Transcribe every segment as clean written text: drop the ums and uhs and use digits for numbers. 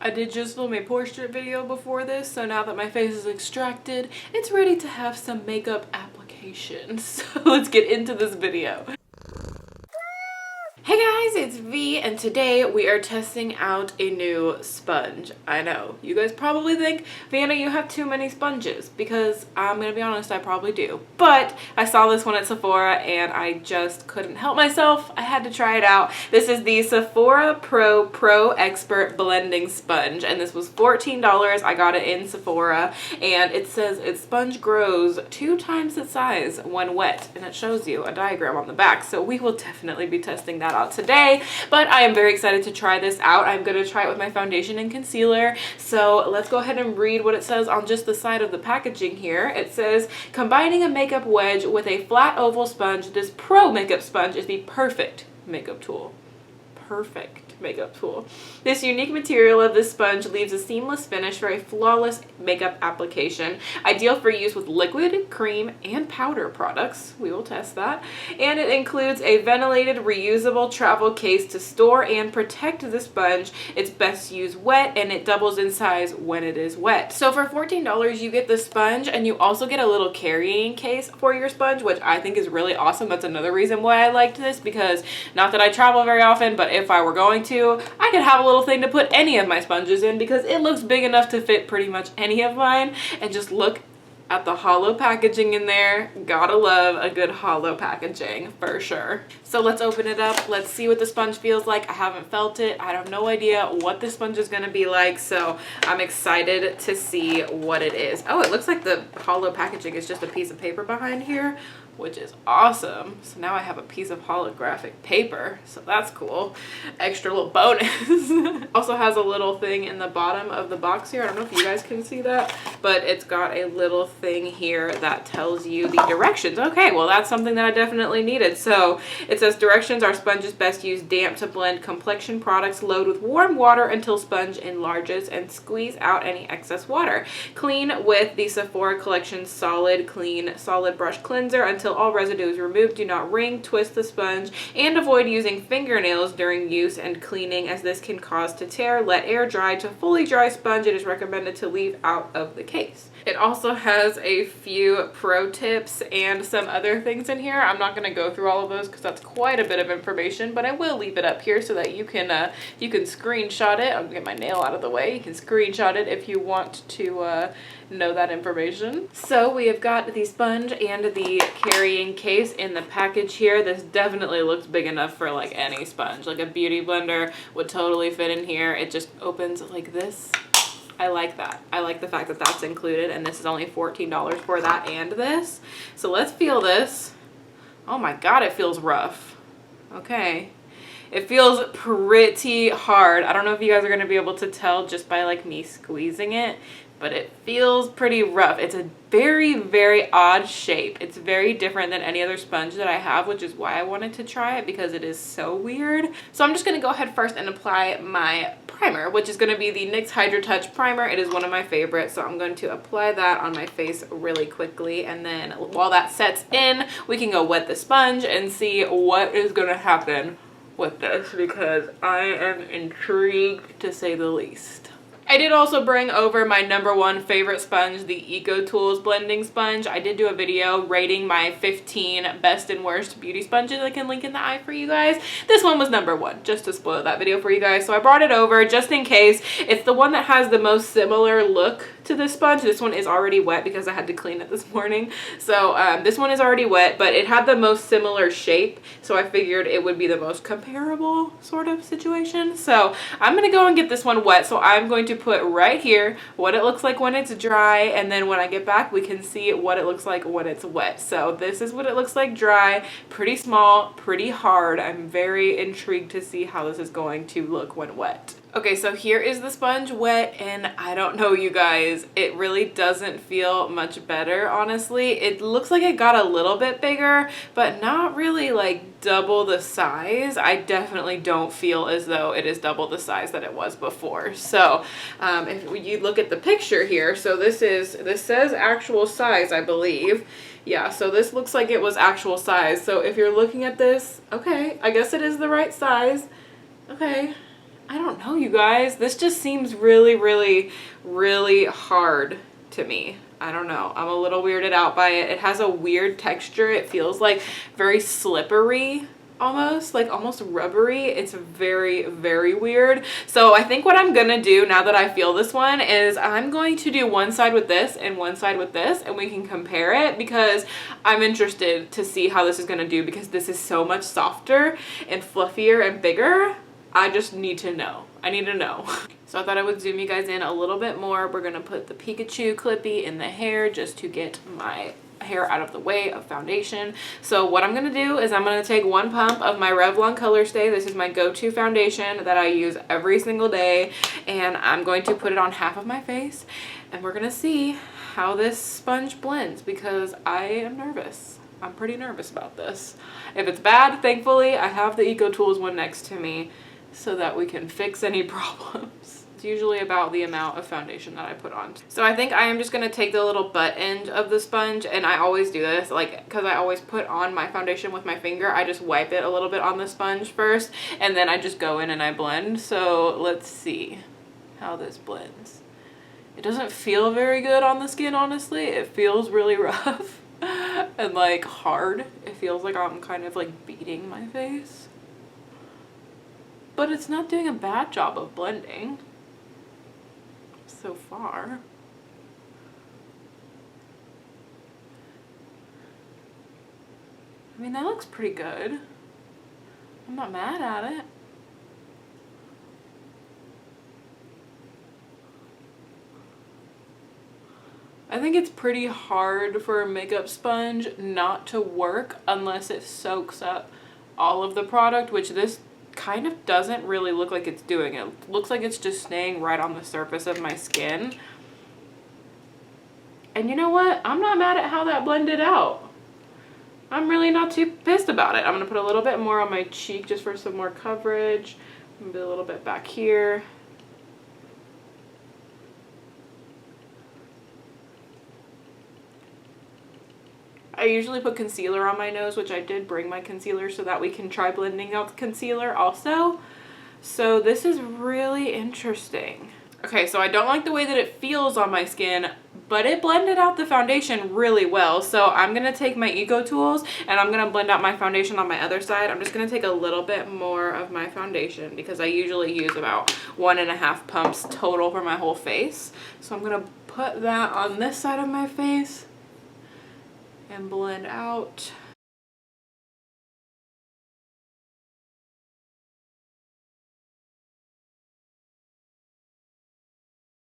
I did just film a portrait video before this, so now that my face is extracted, it's ready to have some makeup application. So let's get into this video. Hey guys, it's V, and today we are testing out a new sponge. I know, you guys probably think, Vianna, you have too many sponges, because I'm gonna be honest, I probably do. But I saw this one at Sephora and I just couldn't help myself. I had to try it out. This is the Sephora Pro Expert Blending Sponge, and this was $14. I got it in Sephora, and it says its sponge grows 2 times its size when wet, and it shows you a diagram on the back. So we will definitely be testing that out today, but I am very excited to try this out. I'm going to try it with my foundation and concealer. So let's go ahead and read what it says on just the side of the packaging here. It says, combining a makeup wedge with a flat oval sponge, this pro makeup sponge is the perfect makeup tool. Perfect makeup tool. This unique material of this sponge leaves a seamless finish for a flawless makeup application. Ideal for use with liquid, cream, and powder products. We will test that. And it includes a ventilated reusable travel case to store and protect the sponge. It's best used wet, and it doubles in size when it is wet. So for $14 you get the sponge, and you also get a little carrying case for your sponge, which I think is really awesome. That's another reason why I liked this, because not that I travel very often, but if I were going to, I could have a little thing to put any of my sponges in, because it looks big enough to fit pretty much any of mine. And just look at the hollow packaging in there. Gotta love a good hollow packaging for sure. So let's open it up. Let's see what the sponge feels like. I haven't felt it. I have no idea what the sponge is gonna be like, so I'm excited to see what it is. Oh, it looks like the hollow packaging is just a piece of paper behind here, which is awesome. So now I have a piece of holographic paper, so that's cool. Extra little bonus. Also has a little thing in the bottom of the box here. I don't know if you guys can see that, but it's got a little thing here that tells you the directions. Okay, well that's something that I definitely needed. So it says directions: our sponge is best used damp to blend complexion products. Load with warm water until sponge enlarges and squeeze out any excess water. Clean with the Sephora Collection Solid Clean Solid Brush Cleanser until all residue is removed. Do not wring, twist the sponge, and avoid using fingernails during use and cleaning, as this can cause to tear. Let air dry. To fully dry sponge, it is recommended to leave out of the case. It also has a few pro tips and some other things in here. I'm not going to go through all of those because that's quite a bit of information, but I will leave it up here so that you can screenshot it. I'm going to get my nail out of the way. You can screenshot it if you want to know that information. So we have got the sponge and the carrying case in the package here. This definitely looks big enough for like any sponge. Like a beauty blender would totally fit in here. It just opens like this. I like that. I like the fact that that's included, and this is only $14 for that and this. So let's feel this. Oh my God, it feels rough. Okay. It feels pretty hard. I don't know if you guys are going to be able to tell just by like me squeezing it, but it feels pretty rough. It's a very, very odd shape. It's very different than any other sponge that I have, which is why I wanted to try it, because it is so weird. So I'm just going to go ahead first and apply my primer, which is going to be the NYX Hydra Touch Primer. It is one of my favorites, so I'm going to apply that on my face really quickly, and then while that sets in, we can go wet the sponge and see what is going to happen with this, because I am intrigued to say the least. I did also bring over my #1 favorite sponge, the Eco Tools Blending Sponge. I did do a video rating my 15 best and worst beauty sponges. I can link in the eye for you guys. This one was #1, just to spoil that video for you guys. So I brought it over just in case. It's the one that has the most similar look to this sponge. This one is already wet because I had to clean it this morning. So this one is already wet, but it had the most similar shape. So I figured it would be the most comparable sort of situation. So I'm going to go and get this one wet. So I'm going to put right here what it looks like when it's dry, and then when I get back we can see what it looks like when it's wet. So this is what it looks like dry. Pretty small, pretty hard. I'm very intrigued to see how this is going to look when wet. Okay, so here is the sponge wet, and I don't know, you guys, it really doesn't feel much better, honestly. It looks like it got a little bit bigger, but not really like double the size. I definitely don't feel as though it is double the size that it was before. So if you look at the picture here, so this says actual size, I believe. Yeah, so this looks like it was actual size. So if you're looking at this, okay, I guess it is the right size. Okay. I don't know, you guys. This just seems really, really, really hard to me. I don't know. I'm a little weirded out by it. It has a weird texture. It feels like very slippery, almost, like almost rubbery. It's very, very weird. So I think what I'm gonna do now that I feel this one is I'm going to do one side with this and one side with this, and we can compare it because I'm interested to see how this is gonna do, because this is so much softer and fluffier and bigger. I just need to know. I need to know. So I thought I would zoom you guys in a little bit more. We're gonna put the Pikachu clippy in the hair just to get my hair out of the way of foundation. So what I'm gonna do is I'm gonna take one pump of my Revlon Color Stay. This is my go-to foundation that I use every single day, and I'm going to put it on half of my face, and we're gonna see how this sponge blends, because I am nervous. I'm pretty nervous about this. If it's bad, thankfully I have the Eco Tools one next to me so that we can fix any problems. It's usually about the amount of foundation that I put on. So I think I am just gonna take the little butt end of the sponge, and I always do this, like, because I always put on my foundation with my finger. I just wipe it a little bit on the sponge first, and then I just go in and I blend. So let's see how this blends. It doesn't feel very good on the skin, honestly. It feels really rough and like hard. It feels like I'm kind of like beating my face. But it's not doing a bad job of blending so far. I mean, that looks pretty good. I'm not mad at it. I think it's pretty hard for a makeup sponge not to work unless it soaks up all of the product, which this kind of doesn't really look like it's doing. It looks like it's just staying right on the surface of my skin. And you know what? I'm not mad at how that blended out. I'm really not too pissed about it. I'm gonna put a little bit more on my cheek just for some more coverage. Maybe a little bit back here. I usually put concealer on my nose, which I did bring my concealer so that we can try blending out the concealer also. So this is really interesting. Okay, so I don't like the way that it feels on my skin, but it blended out the foundation really well. So I'm gonna take my Eco Tools and I'm gonna blend out my foundation on my other side. I'm just gonna take a little bit more of my foundation because I usually use about 1.5 pumps total for my whole face. So I'm gonna put that on this side of my face and blend out.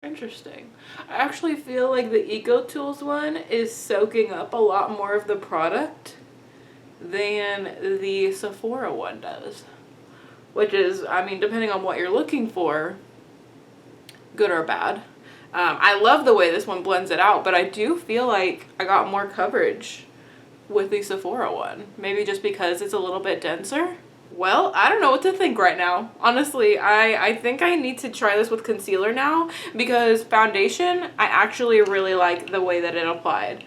Interesting. I actually feel like the Eco Tools one is soaking up a lot more of the product than the Sephora one does. Which is, I mean, depending on what you're looking for, good or bad. I love the way this one blends it out, but I do feel like I got more coverage with the Sephora one. Maybe just because it's a little bit denser. Well, I don't know what to think right now. Honestly, I think I need to try this with concealer now, because foundation, I actually really like the way that it applied.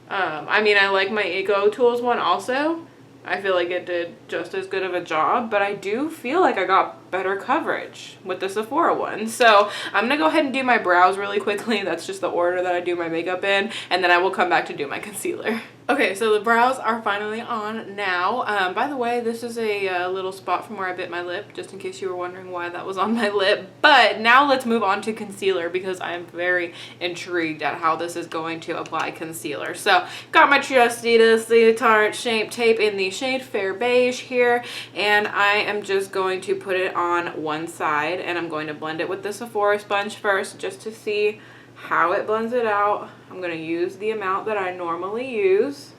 I mean, I like my Eco Tools one also. I feel like it did just as good of a job, but I do feel like I got better coverage with the Sephora one. So I'm gonna go ahead and do my brows really quickly. That's just the order that I do my makeup in, and then I will come back to do my concealer. Okay, so the brows are finally on now. By the way, this is a little spot from where I bit my lip, just in case you were wondering why that was on my lip. But now let's move on to concealer, because I am very intrigued at how this is going to apply concealer. So, got my trusty Tarte Shape Tape in the shade Fair Beige here, and I am just going to put it on one side, and I'm going to blend it with the Sephora sponge first, just to see how it blends it out. I'm going to use the amount that I normally use,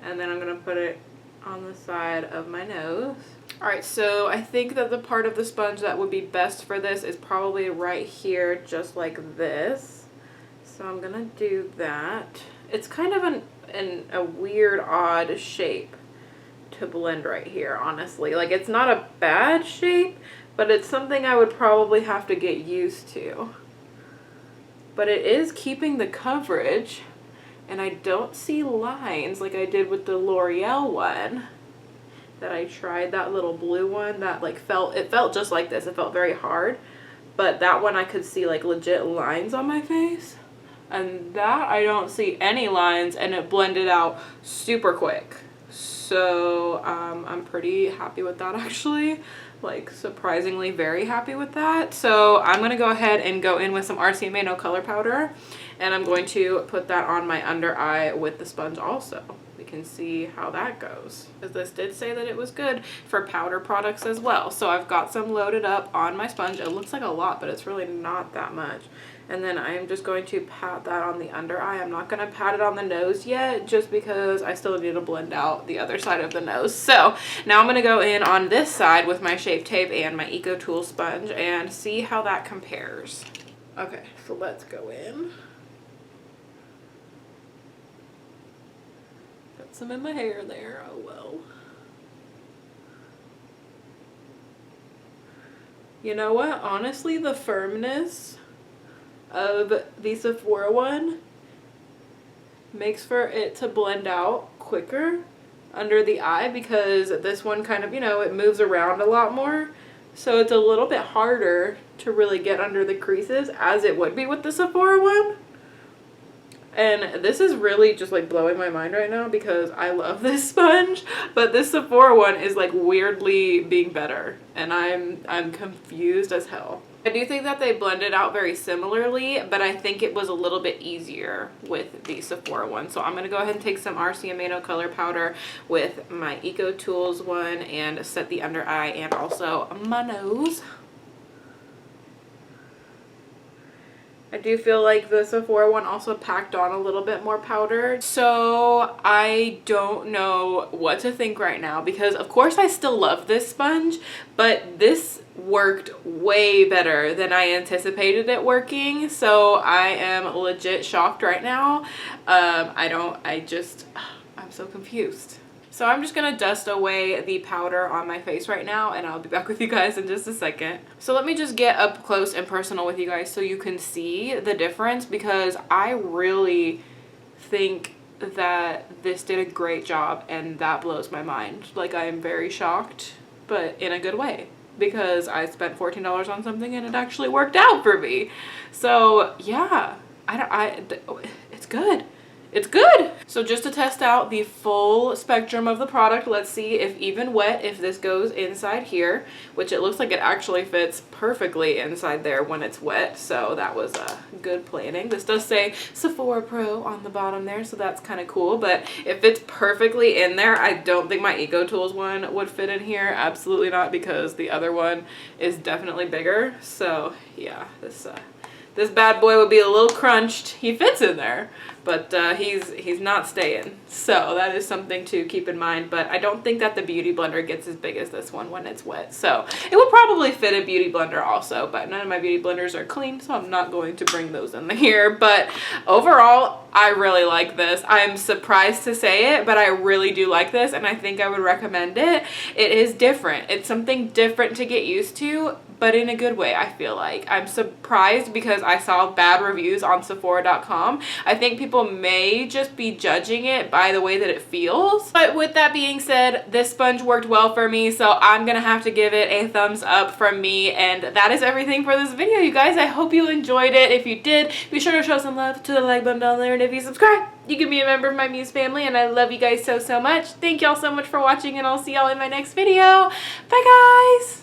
and then I'm going to put it on the side of my nose. Alright, so I think that the part of the sponge that would be best for this is probably right here, just like this. So I'm going to do that. It's kind of a weird, odd shape to blend right here, honestly. Like, it's not a bad shape, but it's something I would probably have to get used to. But it is keeping the coverage, and I don't see lines like I did with the L'Oreal one. that I tried that little blue one that like it felt just like this. It felt very hard, but that one I could see like legit lines on my face, and that I don't see any lines, and it blended out super quick. So I'm pretty happy with that actually, like surprisingly very happy with that. So I'm gonna go ahead and go in with some RCMA No Color Powder, and I'm going to put that on my under eye with the sponge also. We can see how that goes, because this did say that it was good for powder products as well. So I've got some loaded up on my sponge. It looks like a lot, but it's really not that much. And then I'm just going to pat that on the under eye. I'm not going to pat it on the nose yet, just because I still need to blend out the other side of the nose. So now I'm going to go in on this side with my Shape Tape and my Eco Tool sponge and see how that compares. Okay, so let's go in. Got some in my hair there, oh well. You know what? Honestly, the firmness of the Sephora one makes for it to blend out quicker under the eye, because this one kind of, you know, it moves around a lot more. So it's a little bit harder to really get under the creases as it would be with the Sephora one. And this is really just like blowing my mind right now, because I love this sponge, but this Sephora one is like weirdly being better, and I'm confused as hell. I do think that they blended out very similarly, but I think it was a little bit easier with the Sephora one. So I'm going to go ahead and take some RCMA No Color Powder with my Eco Tools one and set the under eye and also my nose. I do feel like the Sephora one also packed on a little bit more powder. So I don't know what to think right now, because of course I still love this sponge, but this worked way better than I anticipated it working. So I am legit shocked right now. I'm so confused. So I'm just gonna dust away the powder on my face right now, and I'll be back with you guys in just a second. So let me just get up close and personal with you guys so you can see the difference, because I really think that this did a great job, and that blows my mind. Like, I am very shocked, but in a good way, because I spent $14 on something and it actually worked out for me. So yeah, it's good. It's good. So just to test out the full spectrum of the product, let's see if even wet, if this goes inside here, which it looks like it actually fits perfectly inside there when it's wet. So that was good planning. This does say Sephora Pro on the bottom there, so that's kind of cool. But if it's perfectly in there, I don't think my Eco Tools one would fit in here. Absolutely not, because the other one is definitely bigger. So yeah, this bad boy would be a little crunched. He fits in there, but he's not staying. So that is something to keep in mind. But I don't think that the Beauty Blender gets as big as this one when it's wet. So it will probably fit a Beauty Blender also, but none of my Beauty Blenders are clean, so I'm not going to bring those in here. But overall, I really like this. I'm surprised to say it, but I really do like this, and I think I would recommend it. It is different. It's something different to get used to, but in a good way, I feel like. I'm surprised because I saw bad reviews on Sephora.com. I think people may just be judging it by the way that it feels. But with that being said, this sponge worked well for me, so I'm gonna have to give it a thumbs up from me. And that is everything for this video, you guys. I hope you enjoyed it. If you did, be sure to show some love to the like button down there. And if you subscribe, you can be a member of my Muse family. And I love you guys so much. Thank y'all so much for watching, and I'll see y'all in my next video. Bye, guys.